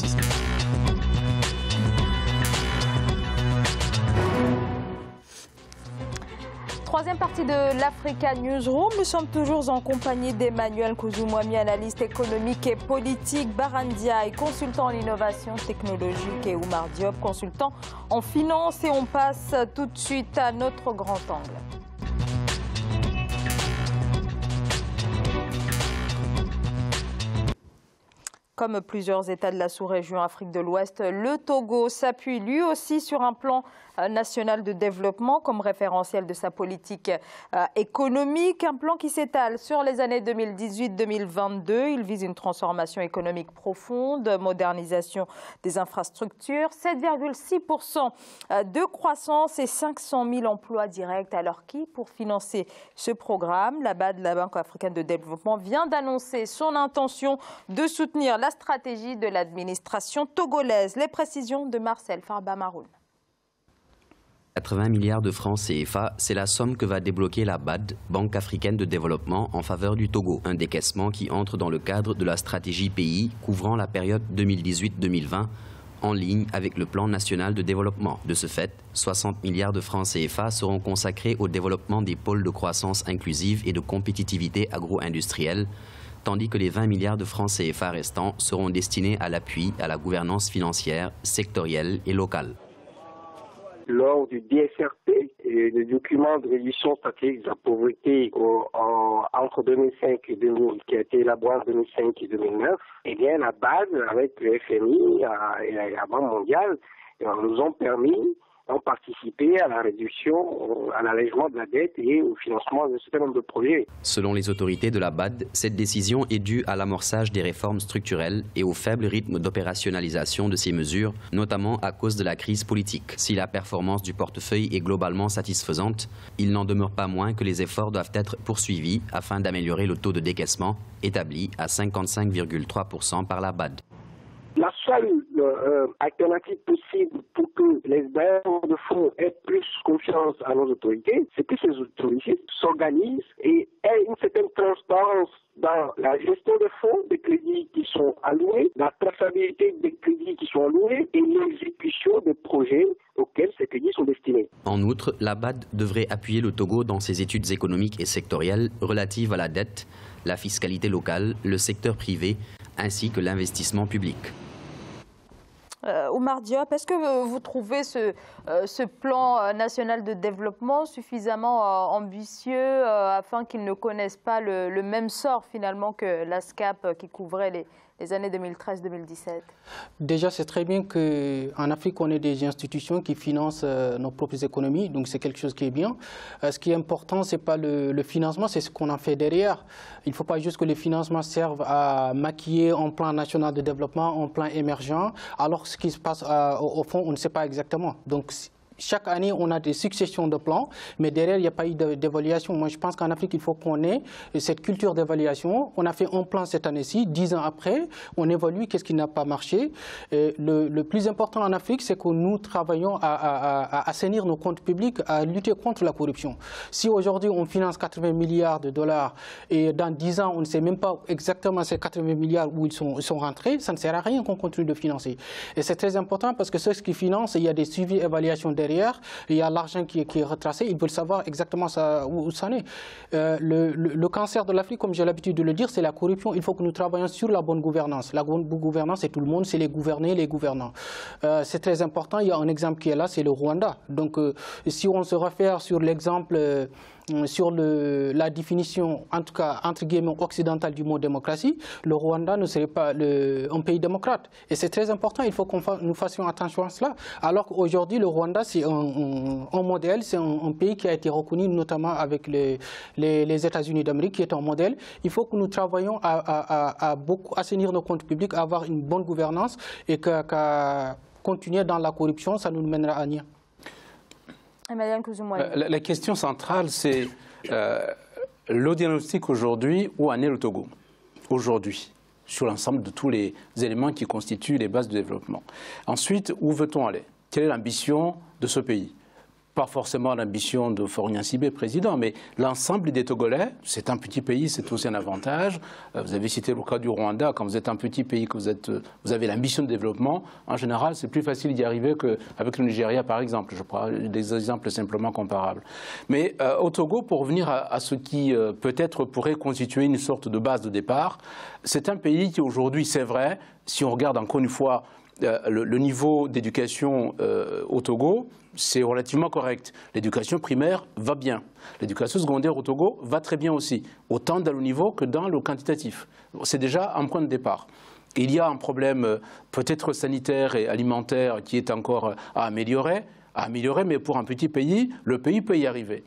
Francis. Troisième partie de l'Africa Newsroom. Nous sommes toujours en compagnie d'Emmanuel Kouzoumoumi, analyste économique et politique, Barandia, consultant en innovation technologique, et Oumar Diop, consultant en finance. Et on passe tout de suite à notre grand angle. Comme plusieurs États de la sous-région Afrique de l'Ouest, le Togo s'appuie lui aussi sur un plan national de développement comme référentiel de sa politique économique. Un plan qui s'étale sur les années 2018-2022. Il vise une transformation économique profonde, modernisation des infrastructures, 7,6% de croissance et 500 000 emplois directs. Alors qui, pour financer ce programme, la BAD, la Banque africaine de développement, vient d'annoncer son intention de soutenir la stratégie de l'administration togolaise. Les précisions de Marcel Farba-Maroun. 80 milliards de francs CFA, c'est la somme que va débloquer la BAD, Banque africaine de développement, en faveur du Togo. Un décaissement qui entre dans le cadre de la stratégie pays couvrant la période 2018-2020, en ligne avec le plan national de développement. De ce fait, 60 milliards de francs CFA seront consacrés au développement des pôles de croissance inclusive et de compétitivité agro-industrielle, tandis que les 20 milliards de francs CFA restants seront destinés à l'appui à la gouvernance financière, sectorielle et locale. Lors du DSRP, le document de réduction stratégique de la pauvreté entre 2005 et 2000, qui a été élaboré en 2005 et 2009, eh bien, la base avec le FMI et la Banque mondiale nous ont permis ont participé à la réduction, à l'allègement de la dette et au financement d'un certain nombre de projets. Selon les autorités de la BAD, cette décision est due à l'amorçage des réformes structurelles et au faible rythme d'opérationnalisation de ces mesures, notamment à cause de la crise politique. Si la performance du portefeuille est globalement satisfaisante, il n'en demeure pas moins que les efforts doivent être poursuivis afin d'améliorer le taux de décaissement, établi à 55,3% par la BAD. La seule alternative possible pour que les bailleurs de fonds aient plus confiance à nos autorités, c'est que ces autorités s'organisent et aient une certaine transparence dans la gestion des fonds, des crédits qui sont alloués, la traçabilité des crédits qui sont alloués et l'exécution des projets auxquels ces crédits sont destinés. En outre, la BAD devrait appuyer le Togo dans ses études économiques et sectorielles relatives à la dette, la fiscalité locale, le secteur privé, ainsi que l'investissement public. Oumar Diop, est-ce que vous trouvez ce plan national de développement suffisamment ambitieux afin qu'il ne connaisse pas le même sort finalement que l'ASCAP qui couvrait les années 2013-2017? Déjà, c'est très bien qu'en Afrique, on ait des institutions qui financent nos propres économies, donc c'est quelque chose qui est bien. Ce qui est important, ce n'est pas le financement, c'est ce qu'on en fait derrière. Il ne faut pas juste que les financements servent à maquiller un plan national de développement, un plan émergent, alors ce qui se passe au fond, on ne sait pas exactement. Donc, chaque année, on a des successions de plans, mais derrière, il n'y a pas eu d'évaluation. Moi, je pense qu'en Afrique, il faut qu'on ait cette culture d'évaluation. On a fait un plan cette année-ci, 10 ans après, on évalue qu'est-ce qui n'a pas marché. Le plus important en Afrique, c'est que nous travaillons à assainir nos comptes publics, à lutter contre la corruption. Si aujourd'hui, on finance 80 milliards de dollars et dans 10 ans, on ne sait même pas exactement ces 80 milliards où ils sont rentrés, ça ne sert à rien qu'on continue de financer. Et c'est très important parce que ceux qui financent, il y a des suivis évaluations derrière, il y a l'argent qui est retracé, ils veulent savoir exactement où ça en est. Le cancer de l'Afrique, comme j'ai l'habitude de le dire, c'est la corruption. Il faut que nous travaillions sur la bonne gouvernance. La bonne gouvernance, c'est tout le monde, c'est les gouvernés, les gouvernants. C'est très important, il y a un exemple qui est là, c'est le Rwanda. Donc si on se réfère sur l'exemple sur la définition, en tout cas entre guillemets occidentale du mot démocratie, le Rwanda ne serait pas un pays démocrate. Et c'est très important, il faut que nous fassions attention à cela. Alors qu'aujourd'hui, le Rwanda, c'est un modèle, c'est un pays qui a été reconnu notamment avec les États-Unis d'Amérique, qui est un modèle. Il faut que nous travaillions à beaucoup assainir nos comptes publics, à avoir une bonne gouvernance et qu'à continuer dans la corruption, ça nous mènera à rien. La question centrale, c'est le diagnostic aujourd'hui, où en est le Togo aujourd'hui, sur l'ensemble de tous les éléments qui constituent les bases de développement. Ensuite, où veut-on aller? Quelle est l'ambition de ce pays? pas forcément l'ambition de Faure Gnassingbé, président, mais l'ensemble des Togolais, c'est un petit pays, c'est aussi un avantage. Vous avez cité le cas du Rwanda, quand vous êtes un petit pays, que vous avez l'ambition de développement, en général, c'est plus facile d'y arriver qu'avec le Nigeria, par exemple. Je prends des exemples simplement comparables. Mais au Togo, pour revenir à ce qui peut-être pourrait constituer une sorte de base de départ, c'est un pays qui aujourd'hui, c'est vrai, si on regarde encore une fois le niveau d'éducation au Togo, c'est relativement correct. L'éducation primaire va bien. L'éducation secondaire au Togo va très bien aussi, autant dans le niveau que dans le quantitatif. C'est déjà un point de départ. Il y a un problème peut-être sanitaire et alimentaire qui est encore à améliorer, mais pour un petit pays, le pays peut y arriver.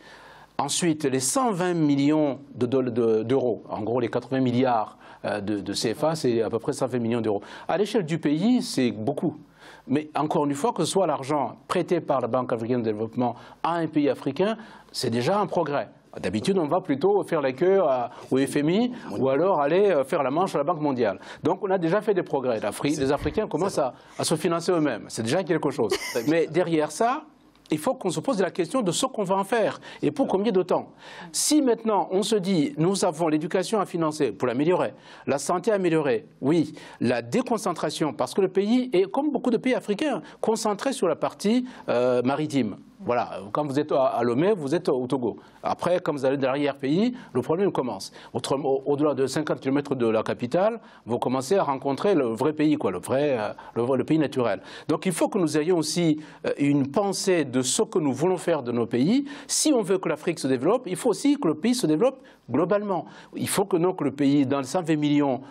Ensuite, les 120 millions d'euros, en gros les 80 milliards de CFA, c'est à peu près 120 millions d'euros. À l'échelle du pays, c'est beaucoup. Mais encore une fois, que ce soit l'argent prêté par la Banque africaine de développement à un pays africain, c'est déjà un progrès. D'habitude, on va plutôt faire la queue au FMI ou alors aller faire la manche à la Banque mondiale. Donc on a déjà fait des progrès. Les Africains commencent à se financer eux-mêmes. C'est déjà quelque chose. Mais derrière ça, il faut qu'on se pose la question de ce qu'on va en faire et pour combien de temps. Si maintenant on se dit nous avons l'éducation à financer pour l'améliorer, la santé à améliorer, oui, la déconcentration, parce que le pays est, comme beaucoup de pays africains, concentré sur la partie maritime. Voilà, quand vous êtes à Lomé, vous êtes au Togo. Après, quand vous allez dans l'arrière-pays, le problème commence. Au-delà de 50 km de la capitale, vous commencez à rencontrer le vrai pays, quoi, le pays naturel. Donc il faut que nous ayons aussi une pensée de ce que nous voulons faire de nos pays. Si on veut que l'Afrique se développe, il faut aussi que le pays se développe globalement. Il faut que le pays, dans les 120 millions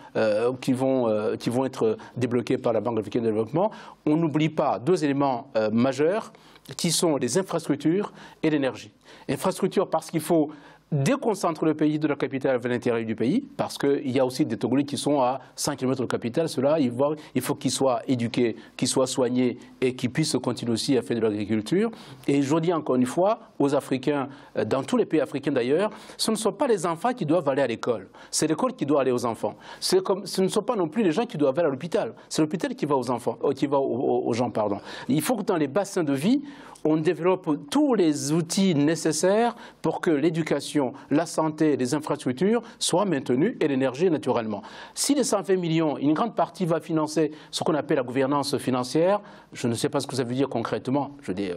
qui vont être débloqués par la Banque africaine de développement, on n'oublie pas deux éléments majeurs, qui sont les infrastructures et l'énergie. Infrastructures parce qu'il faut déconcentrer le pays de la capitale vers l'intérieur du pays, parce qu'il y a aussi des Togolais qui sont à 5 km de la capitale. Ceux-là, il faut qu'ils soient éduqués, qu'ils soient soignés et qu'ils puissent continuer aussi à faire de l'agriculture. Et je dis encore une fois aux Africains, dans tous les pays africains d'ailleurs, ce ne sont pas les enfants qui doivent aller à l'école. C'est l'école qui doit aller aux enfants. Ce ne sont pas non plus les gens qui doivent aller à l'hôpital. C'est l'hôpital qui va aux enfants, qui va aux gens, pardon. Il faut que dans les bassins de vie, on développe tous les outils nécessaires pour que l'éducation, la santé, les infrastructures soient maintenues et l'énergie naturellement. Si les 120 millions, une grande partie va financer ce qu'on appelle la gouvernance financière, je ne sais pas ce que ça veut dire concrètement. Je dis,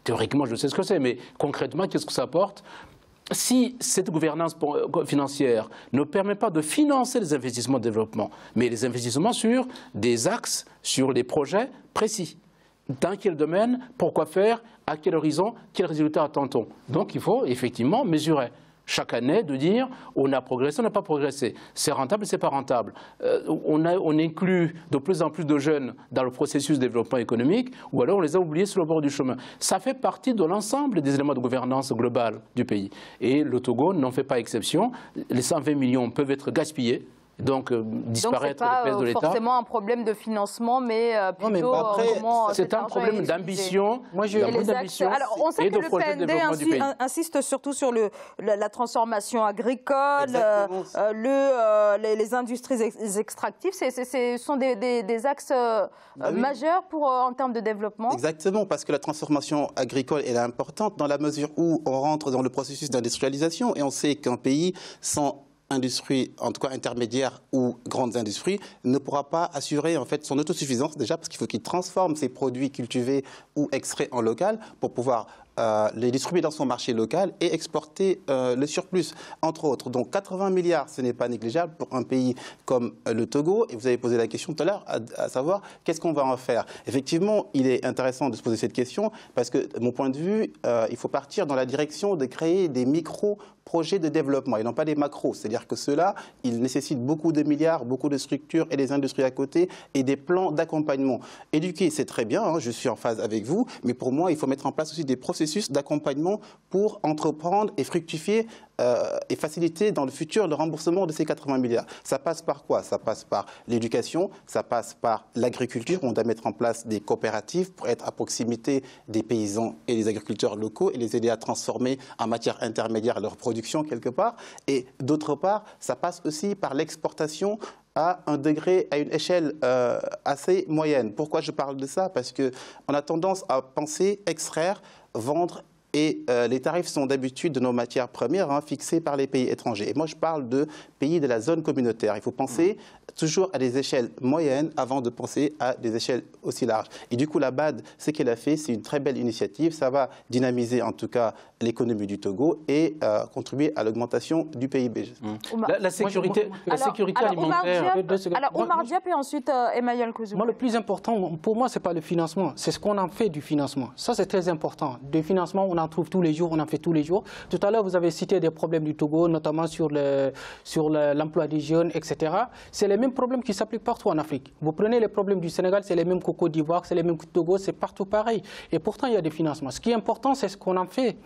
théoriquement, je sais ce que c'est, mais concrètement, qu'est-ce que ça apporte ? Si cette gouvernance financière ne permet pas de financer les investissements de développement, mais les investissements sur des axes, sur des projets précis. Dans quel domaine, pourquoi faire, à quel horizon, quel résultat attend-on? Donc il faut effectivement mesurer. Chaque année, de dire on a progressé, on n'a pas progressé. C'est rentable, c'est pas rentable. On inclut de plus en plus de jeunes dans le processus de développement économique, ou alors on les a oubliés sur le bord du chemin. Ça fait partie de l'ensemble des éléments de gouvernance globale du pays. Et le Togo n'en fait pas exception. Les 120 millions peuvent être gaspillés. Donc disparaître des pièces de l'État. Donc c'est pas forcément un problème de financement, mais plutôt c'est un problème d'ambition. Moi, alors on sait que le PND insiste surtout sur la transformation agricole, les industries extractives. Ce sont des axes majeurs en termes de développement. Exactement, parce que la transformation agricole elle est importante dans la mesure où on rentre dans le processus d'industrialisation et on sait qu'un pays sans industrie, en tout cas intermédiaire ou grandes industries, ne pourra pas assurer en fait son autosuffisance déjà parce qu'il faut qu'il transforme ses produits cultivés ou extraits en local pour pouvoir les distribuer dans son marché local et exporter le surplus, entre autres. Donc 80 milliards, ce n'est pas négligeable pour un pays comme le Togo. Et vous avez posé la question tout à l'heure, à savoir qu'est-ce qu'on va en faire. Effectivement, il est intéressant de se poser cette question parce que, de mon point de vue, il faut partir dans la direction de créer des micro-projets de développement et non pas des macros. C'est-à-dire que ceux-là, ils nécessitent beaucoup de milliards, beaucoup de structures et des industries à côté et des plans d'accompagnement. Éduquer, c'est très bien, hein, je suis en phase avec vous, mais pour moi, il faut mettre en place aussi des processus d'accompagnement pour entreprendre et fructifier et faciliter dans le futur le remboursement de ces 80 milliards. Ça passe par quoi? Ça passe par l'éducation, ça passe par l'agriculture. On doit mettre en place des coopératives pour être à proximité des paysans et des agriculteurs locaux et les aider à transformer en matière intermédiaire leur production quelque part. Et d'autre part, ça passe aussi par l'exportation à un degré, à une échelle assez moyenne. Pourquoi je parle de ça? Parce qu'on a tendance à penser extraire, vendre Et les tarifs sont d'habitude de nos matières premières fixés par les pays étrangers. Et moi, je parle de pays de la zone communautaire. Il faut penser toujours à des échelles moyennes avant de penser à des échelles aussi larges. Et du coup, la BAD, ce qu'elle a fait, c'est une très belle initiative. Ça va dynamiser en tout cas l'économie du Togo et contribuer à l'augmentation du PIB. La sécurité alimentaire... Alors, Oumar Diop et ensuite Emmanuel Kouzou. Moi, le plus important, pour moi, ce n'est pas le financement, c'est ce qu'on en fait du financement. Ça, c'est très important. Du financement, on en trouve tous les jours, on en fait tous les jours. Tout à l'heure, vous avez cité des problèmes du Togo, notamment sur l'emploi des jeunes, etc. C'est les mêmes problèmes qui s'appliquent partout en Afrique. Vous prenez les problèmes du Sénégal, c'est les mêmes qu'au Côte d'Ivoire, c'est les mêmes qu'au Togo, c'est partout pareil. Et pourtant, il y a des financements. Ce qui est important, c'est ce qu'on en fait.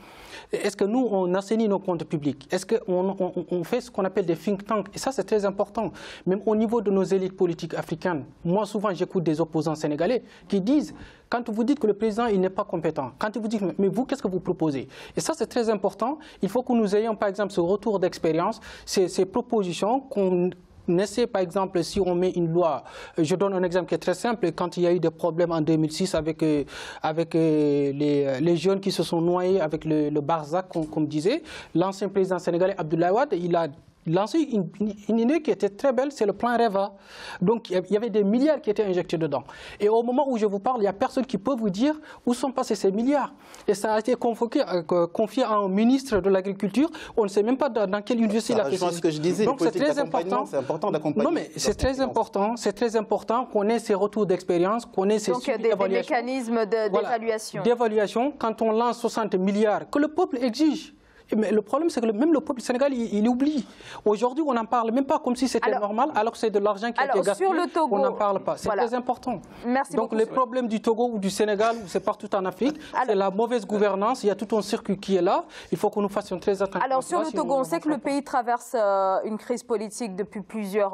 Est-ce que nous, on assainit nos comptes publics? Est-ce qu'on fait ce qu'on appelle des think tanks? Et ça, c'est très important. Même au niveau de nos élites politiques africaines, moi, souvent, j'écoute des opposants sénégalais qui disent, quand vous dites que le président il n'est pas compétent, quand vous dites, mais vous, qu'est-ce que vous proposez? Et ça, c'est très important. Il faut que nous ayons, par exemple, ce retour d'expérience, ces propositions qu'on essaie, par exemple, si on met une loi, je donne un exemple qui est très simple, quand il y a eu des problèmes en 2006 avec les jeunes qui se sont noyés avec le Barzac, comme disait, l'ancien président sénégalais Abdoulaye Wade, il a lancé une idée qui était très belle, c'est le plan REVA. Donc il y avait des milliards qui étaient injectés dedans. Et au moment où je vous parle, il n'y a personne qui peut vous dire où sont passés ces milliards. Et ça a été confié à un ministre de l'Agriculture. On ne sait même pas dans quelle université il a fait ça. Ce que je disais, donc c'est très important. C'est important d'accompagner. Non, mais c'est très important. C'est très important qu'on ait ces retours d'expérience, qu'on ait ces des mécanismes d'évaluation. D'évaluation, quand on lance 60 milliards, que le peuple exige. Mais le problème, c'est que même le peuple sénégalais, il oublie. Aujourd'hui, on n'en parle même pas comme si c'était normal, alors que c'est de l'argent qui a été gaspillé. Sur le Togo, on n'en parle pas. C'est très important. Merci Donc, les problèmes du Togo ou du Sénégal, c'est partout en Afrique, c'est la mauvaise gouvernance. Il y a tout un circuit qui est là. Il faut que nous fassions très attention. Alors, sur le Togo, on sait que le pays traverse une crise politique depuis plusieurs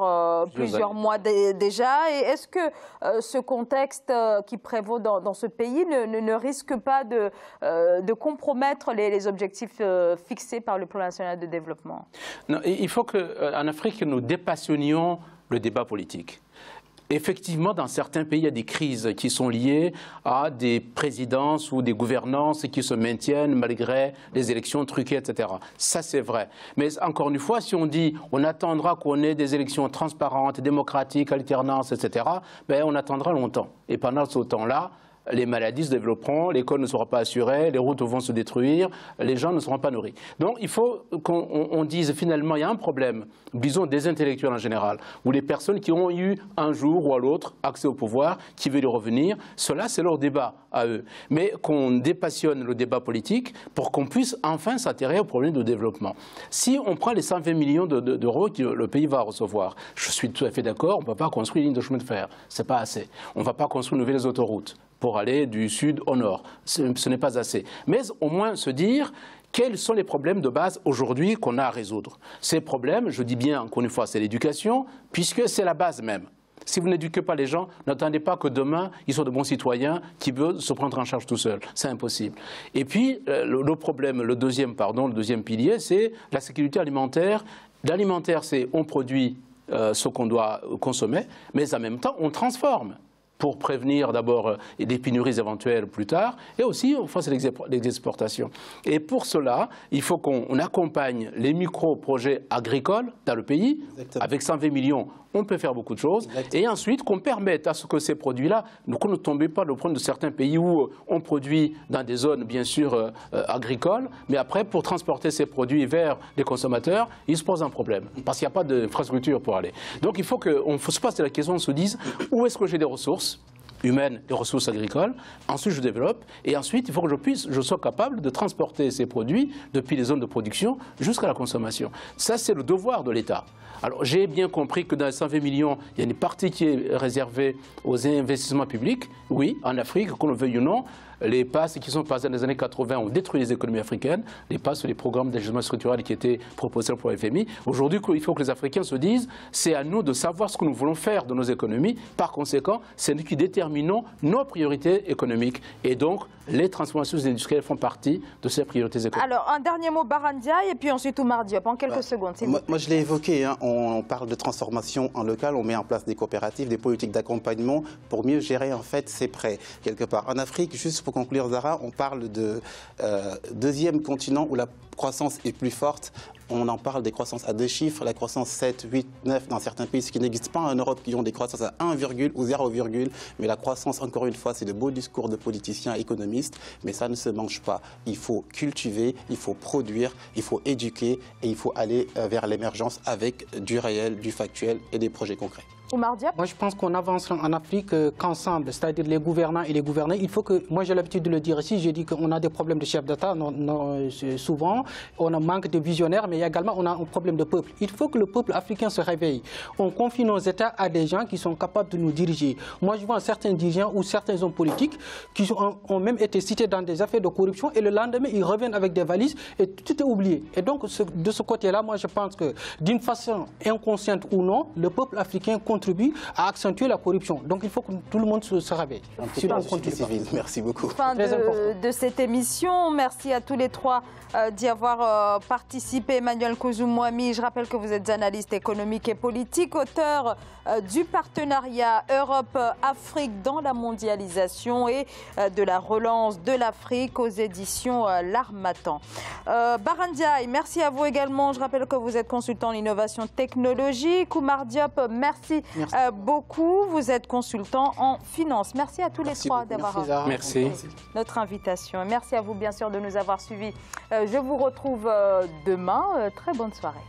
mois déjà. Et est-ce que ce contexte qui prévaut dans ce pays ne risque pas de compromettre les objectifs fixés par le plan national de développement? Non, il faut qu'en Afrique, nous dépassionnions le débat politique. Effectivement, dans certains pays, il y a des crises qui sont liées à des présidences ou des gouvernances qui se maintiennent malgré les élections truquées, etc. Ça, c'est vrai. Mais encore une fois, si on dit on attendra qu'on ait des élections transparentes, démocratiques, alternances, etc., ben, on attendra longtemps. Et pendant ce temps-là, les maladies se développeront, l'école ne sera pas assurée, les routes vont se détruire, les gens ne seront pas nourris. Donc il faut qu'on dise finalement il y a un problème, disons des intellectuels en général, ou les personnes qui ont eu un jour ou à l'autre accès au pouvoir, qui veulent y revenir, cela c'est leur débat à eux. Mais qu'on dépassionne le débat politique pour qu'on puisse enfin s'atterrir au problème de développement. Si on prend les 120 millions d'euros que le pays va recevoir, je suis tout à fait d'accord, on ne peut pas construire une ligne de chemin de fer, c'est pas assez. On ne va pas construire de nouvelles autoroutes pour aller du sud au nord. Ce n'est pas assez. Mais au moins se dire quels sont les problèmes de base aujourd'hui qu'on a à résoudre. Ces problèmes, je dis bien encore une fois, c'est l'éducation, puisque c'est la base même. Si vous n'éduquez pas les gens, n'attendez pas que demain, ils soient de bons citoyens qui veulent se prendre en charge tout seuls. C'est impossible. Et puis, le problème, le deuxième pilier, c'est la sécurité alimentaire. L'alimentaire, c'est on produit ce qu'on doit consommer, mais en même temps, on transforme, pour prévenir d'abord des pénuries éventuelles plus tard, et aussi on fasse les exportations. Et pour cela, il faut qu'on accompagne les micro-projets agricoles dans le pays. Exactement. Avec 120 millions, on peut faire beaucoup de choses. Exactement. Et ensuite, qu'on permette à ce que ces produits-là, qu'on ne tombe pas le problème de certains pays où on produit dans des zones, bien sûr, agricoles, mais après, pour transporter ces produits vers les consommateurs, ils se posent un problème, parce qu'il n'y a pas d'infrastructure pour aller. Donc il faut qu'on se pose la question, on se dise, où est-ce que j'ai des ressources humaines, des ressources agricoles, ensuite je développe, et ensuite il faut que je sois capable de transporter ces produits depuis les zones de production jusqu'à la consommation. Ça, c'est le devoir de l'État. Alors j'ai bien compris que dans les 120 millions, il y a une partie qui est réservée aux investissements publics. Oui, en Afrique, qu'on le veuille ou non, les passes qui sont passées dans les années 80 ont détruit les économies africaines. Les passes sur les programmes d'ajustement structurel qui étaient proposés pour le FMI. Aujourd'hui, il faut que les Africains se disent, c'est à nous de savoir ce que nous voulons faire de nos économies. Par conséquent, c'est nous qui déterminons nos priorités économiques. Et donc, les transformations industrielles font partie de ces priorités économiques. Alors, un dernier mot, Barandia, et puis ensuite Oumar Diop, en quelques secondes. Moi, je l'ai évoqué, hein, on parle de transformation en local, on met en place des coopératives, des politiques d'accompagnement pour mieux gérer en fait ces prêts, quelque part. En Afrique, juste pour pour conclure, Zahra, on parle de deuxième continent où la croissance est plus forte. On en parle des croissances à 2 chiffres, la croissance 7, 8, 9 dans certains pays, ce qui n'existe pas en Europe, qui ont des croissances à 1, ou 0, mais la croissance, encore une fois, c'est de beaux discours de politiciens économistes, mais ça ne se mange pas. Il faut cultiver, il faut produire, il faut éduquer et il faut aller vers l'émergence avec du réel, du factuel et des projets concrets. Oumar Diop. Moi, je pense qu'on avancera en Afrique qu'ensemble, c'est-à-dire les gouvernants et les gouvernés. Il faut que, moi j'ai l'habitude de le dire ici, j'ai dit qu'on a des problèmes de chefs d'État, souvent, on a manque de visionnaires, mais également on a un problème de peuple. Il faut que le peuple africain se réveille. On confie nos États à des gens qui sont capables de nous diriger. Moi, je vois certains dirigeants ou certains hommes politiques qui ont même été cités dans des affaires de corruption et le lendemain, ils reviennent avec des valises et tout est oublié. Et donc, de ce côté-là, moi, je pense que d'une façon inconsciente ou non, le peuple africain contribue à accentuer la corruption. Donc il faut que tout le monde se réveille. Merci beaucoup. Fin de cette émission. Merci à tous les trois d'y avoir participé. Emmanuel Kouzou-Moami, je rappelle que vous êtes analyste économique et politique, auteur du partenariat Europe-Afrique dans la mondialisation et de la relance de l'Afrique aux éditions L'Harmattan. Bara Ndiaye, merci à vous également. Je rappelle que vous êtes consultant en innovation technologique. Oumar Diop, merci. Beaucoup. Vous êtes consultant en finance. Merci à tous les trois d'avoir accepté notre invitation. Merci à vous, bien sûr, de nous avoir suivis. Je vous retrouve demain. Très bonne soirée.